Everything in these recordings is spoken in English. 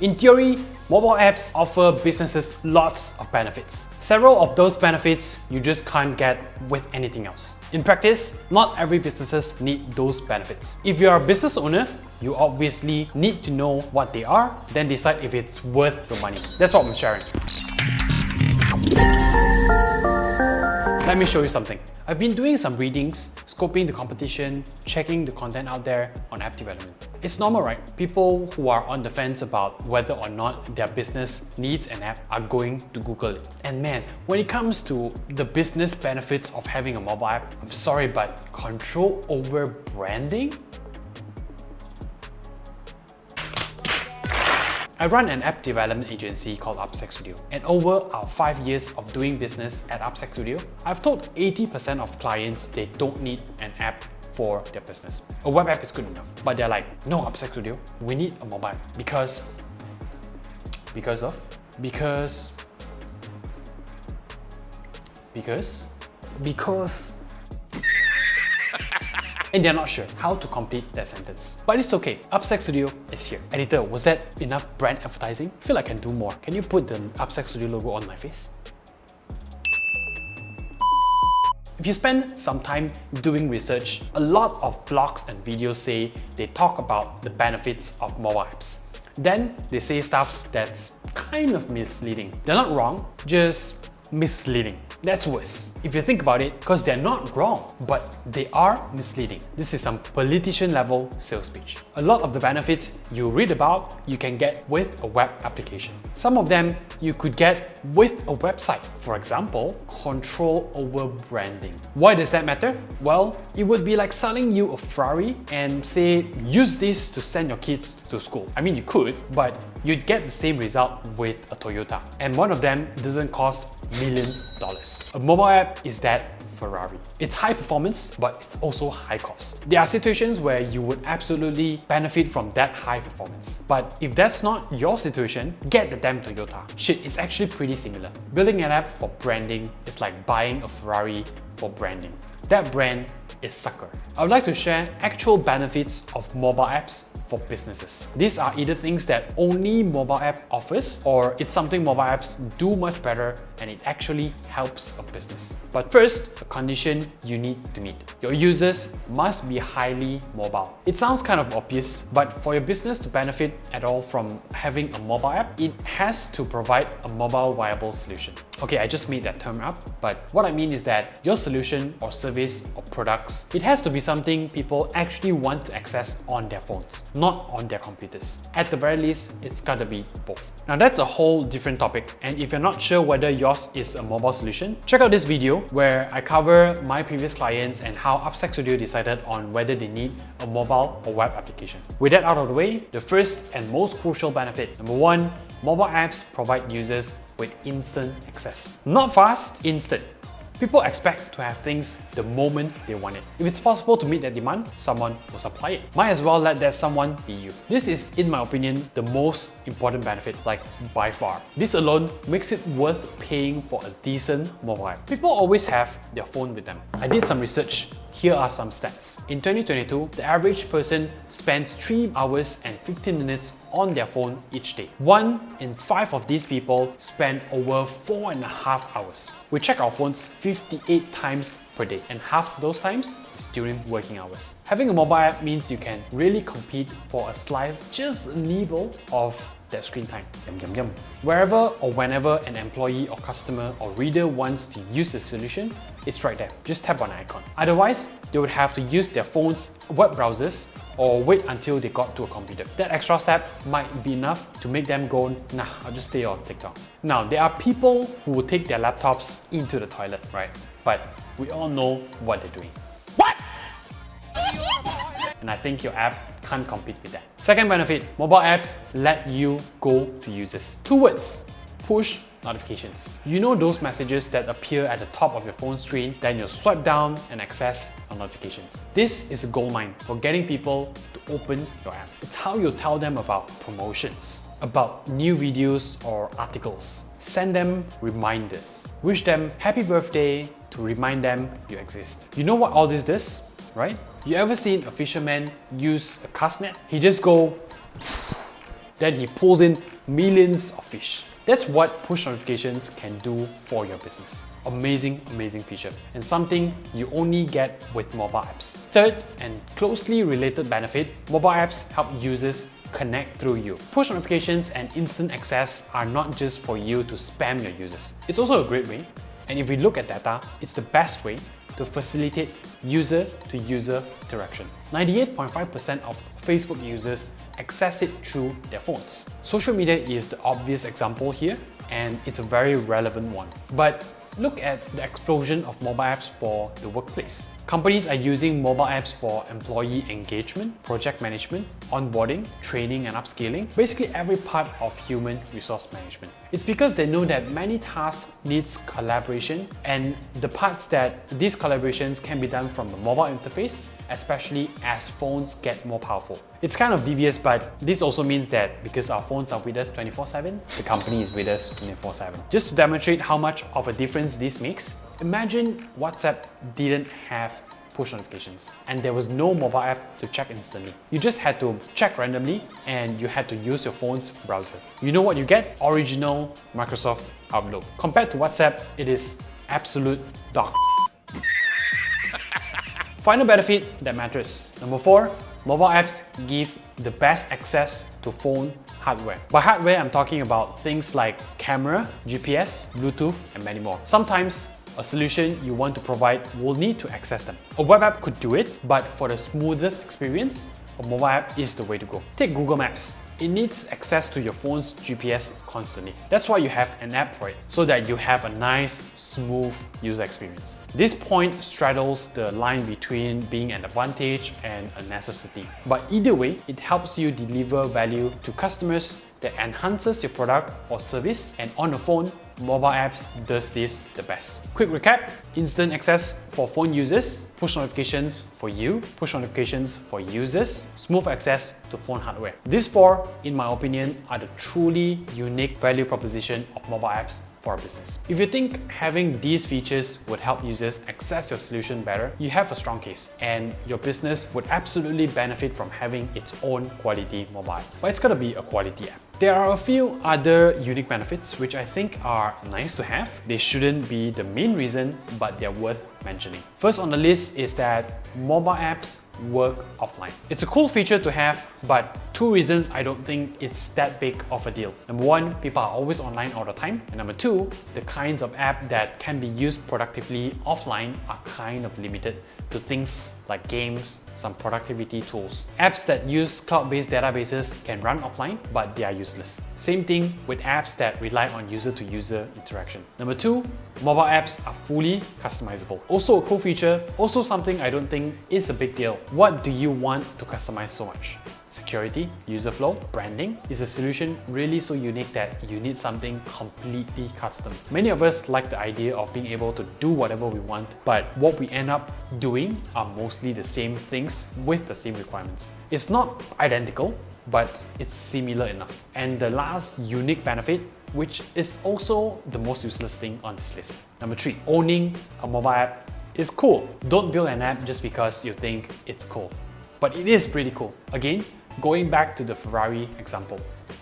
In theory, mobile apps offer businesses lots of benefits. Several of those benefits you just can't get with anything else. In practice, not every businesses need those benefits. If you're a business owner, you obviously need to know what they are, then decide if it's worth your money. That's what I'm sharing. Let me show you something. I've been doing some readings, scoping the competition, checking the content out there on app development. It's normal, right? People who are on the fence about whether or not their business needs an app are going to Google it. And man, when it comes to the business benefits of having a mobile app, I'm sorry, but control over branding? I run an app development agency called Upsec Studio, and over our 5 years of doing business at Upsec Studio, I've told 80% of clients they don't need an app for their business. A web app is good enough, but they're like, no, Upsec Studio, we need a mobile app because and they're not sure how to complete that sentence. But it's okay, Upsec Studio is here. Editor, was that enough brand advertising? I feel like I can do more. Can you put the Upsec Studio logo on my face? If you spend some time doing research, a lot of blogs and videos say they talk about the benefits of mobile apps. Then they say stuff that's kind of misleading. They're not wrong, just misleading. That's worse, if you think about it, because they're not wrong, but they are misleading. This is some politician level sales pitch. A lot of the benefits you read about, you can get with a web application. Some of them you could get with a website. For example, control over branding. Why does that matter? Well, it would be like selling you a Ferrari and say, use this to send your kids to school. I mean, you could, but you'd get the same result with a Toyota. And one of them doesn't cost millions of dollars. A mobile app is that Ferrari. It's high performance, but it's also high cost. There are situations where you would absolutely benefit from that high performance. But if that's not your situation, get the damn Toyota. Shit, it's actually pretty similar. Building an app for branding is like buying a Ferrari for branding. That brand is sucker. I would like to share actual benefits of mobile apps for businesses. These are either things that only mobile app offers, or it's something mobile apps do much better and it actually helps a business. But first, a condition you need to meet. Your users must be highly mobile. It sounds kind of obvious, but for your business to benefit at all from having a mobile app, it has to provide a mobile viable solution. Okay, I just made that term up, but what I mean is that your solution or service or products, it has to be something people actually want to access on their phones, not on their computers. At the very least, it's gotta be both. Now that's a whole different topic, and if you're not sure whether yours is a mobile solution, check out this video where I cover my previous clients and how Upsec Studio decided on whether they need a mobile or web application. With that out of the way, the first and most crucial benefit. Number one, mobile apps provide users with instant access. Not fast, instant. People expect to have things the moment they want it. If it's possible to meet that demand, someone will supply it. Might as well let that someone be you. This is, in my opinion, the most important benefit, like by far. This alone makes it worth paying for a decent mobile app. People always have their phone with them. I did some research. Here are some stats. In 2022, the average person spends 3 hours and 15 minutes on their phone each day. 1 in 5 of these people spend over 4.5 hours. We check our phones 58 times per day, and half of those times is during working hours. Having a mobile app means you can really compete for a slice, just a nibble of that screen time. Yum, yum, yum. Wherever or whenever an employee or customer or reader wants to use the solution, it's right there. Just tap on an icon. Otherwise, they would have to use their phone's web browsers or wait until they got to a computer. That extra step might be enough to make them go, nah, I'll just stay on TikTok. Now, there are people who will take their laptops into the toilet, right? But we all know what they're doing. What? And I think your app can't compete with that. Second benefit, mobile apps let you go to users. 2 words, push notifications. You know those messages that appear at the top of your phone screen, then you swipe down and access your notifications. This is a goldmine for getting people to open your app. It's how you tell them about promotions, about new videos or articles. Send them reminders. Wish them happy birthday to remind them you exist. You know what all this does, right? You ever seen a fisherman use a cast net? He just go Then he pulls in millions of fish. That's what push notifications can do for your business. Amazing, amazing feature, and something you only get with mobile apps. Third, and closely related benefit, mobile apps help users connect through you. Push notifications and instant access are not just for you to spam your users. It's also a great way, and if we look at data, it's the best way to facilitate user-to-user interaction. 98.5% of Facebook users access it through their phones. Social media is the obvious example here, and it's a very relevant one. But look at the explosion of mobile apps for the workplace. Companies are using mobile apps for employee engagement, project management, onboarding, training and upskilling, basically every part of human resource management. It's because they know that many tasks needs collaboration, and the parts that these collaborations can be done from the mobile interface, especially as phones get more powerful. It's kind of devious, but this also means that because our phones are with us 24/7, the company is with us 24/7. Just to demonstrate how much of a difference this makes, imagine WhatsApp didn't have push notifications and there was no mobile app to check instantly. You just had to check randomly and you had to use your phone's browser. You know what you get? Original Microsoft Outlook. Compared to WhatsApp, it is absolute dog. Final benefit that matters. Number 4, mobile apps give the best access to phone hardware. By hardware, I'm talking about things like camera, GPS, Bluetooth, and many more. Sometimes a solution you want to provide will need to access them. A web app could do it, but for the smoothest experience, a mobile app is the way to go. Take Google Maps. It needs access to your phone's GPS constantly. That's why you have an app for it, so that you have a nice, smooth user experience. This point straddles the line between being an advantage and a necessity. But either way, it helps you deliver value to customers that enhances your product or service, and on the phone, mobile apps does this the best. Quick recap: instant access for phone users, push notifications for you, push notifications for users, smooth access to phone hardware. These 4, in my opinion, are the truly unique value proposition of mobile apps for a business. If you think having these features would help users access your solution better, you have a strong case, and your business would absolutely benefit from having its own quality mobile app. But it's gotta be a quality app. There are a few other unique benefits which I think are nice to have. They shouldn't be the main reason, but they're worth mentioning. First on the list is that mobile apps work offline. It's a cool feature to have, but 2 reasons I don't think it's that big of a deal. Number 1, people are always online all the time. And number 2, the kinds of app that can be used productively offline are kind of limited to things like games, some productivity tools. Apps that use cloud-based databases can run offline, but they are useless. Same thing with apps that rely on user-to-user interaction. Number 2, mobile apps are fully customizable. Also a cool feature, also something I don't think is a big deal. What do you want to customize so much? Security, user flow, branding. Is a solution really so unique that you need something completely custom? Many of us like the idea of being able to do whatever we want, but what we end up doing are mostly the same things with the same requirements. It's not identical, but it's similar enough. And the last unique benefit, which is also the most useless thing on this list. Number 3, owning a mobile app is cool. Don't build an app just because you think it's cool. But it is pretty cool. Again, going back to the Ferrari example.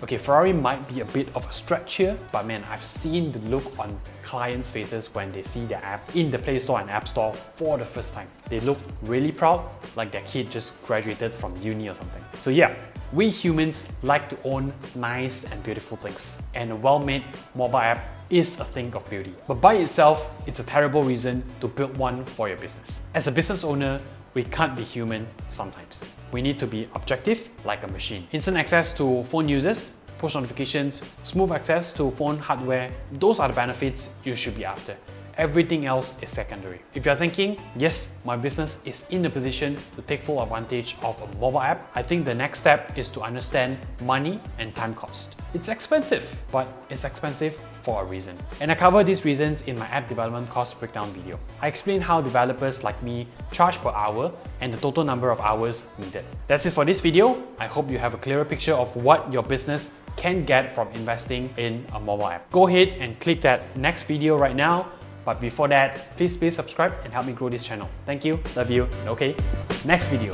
Okay, Ferrari might be a bit of a stretch here, but man, I've seen the look on clients' faces when they see their app in the Play Store and App Store for the first time. They look really proud, like their kid just graduated from uni or something. So yeah, we humans like to own nice and beautiful things, and a well-made mobile app is a thing of beauty. But by itself, it's a terrible reason to build one for your business. As a business owner, we can't be human sometimes. We need to be objective like a machine. Instant access to phone users, push notifications, smooth access to phone hardware, those are the benefits you should be after. Everything else is secondary. If you're thinking, yes, my business is in a position to take full advantage of a mobile app, I think the next step is to understand money and time cost. It's expensive, but it's expensive for a reason. And I cover these reasons in my app development cost breakdown video. I explain how developers like me charge per hour and the total number of hours needed. That's it for this video. I hope you have a clearer picture of what your business can get from investing in a mobile app. Go ahead and click that next video right now. But before that, please subscribe and help me grow this channel. Thank you, love you, and okay, next video.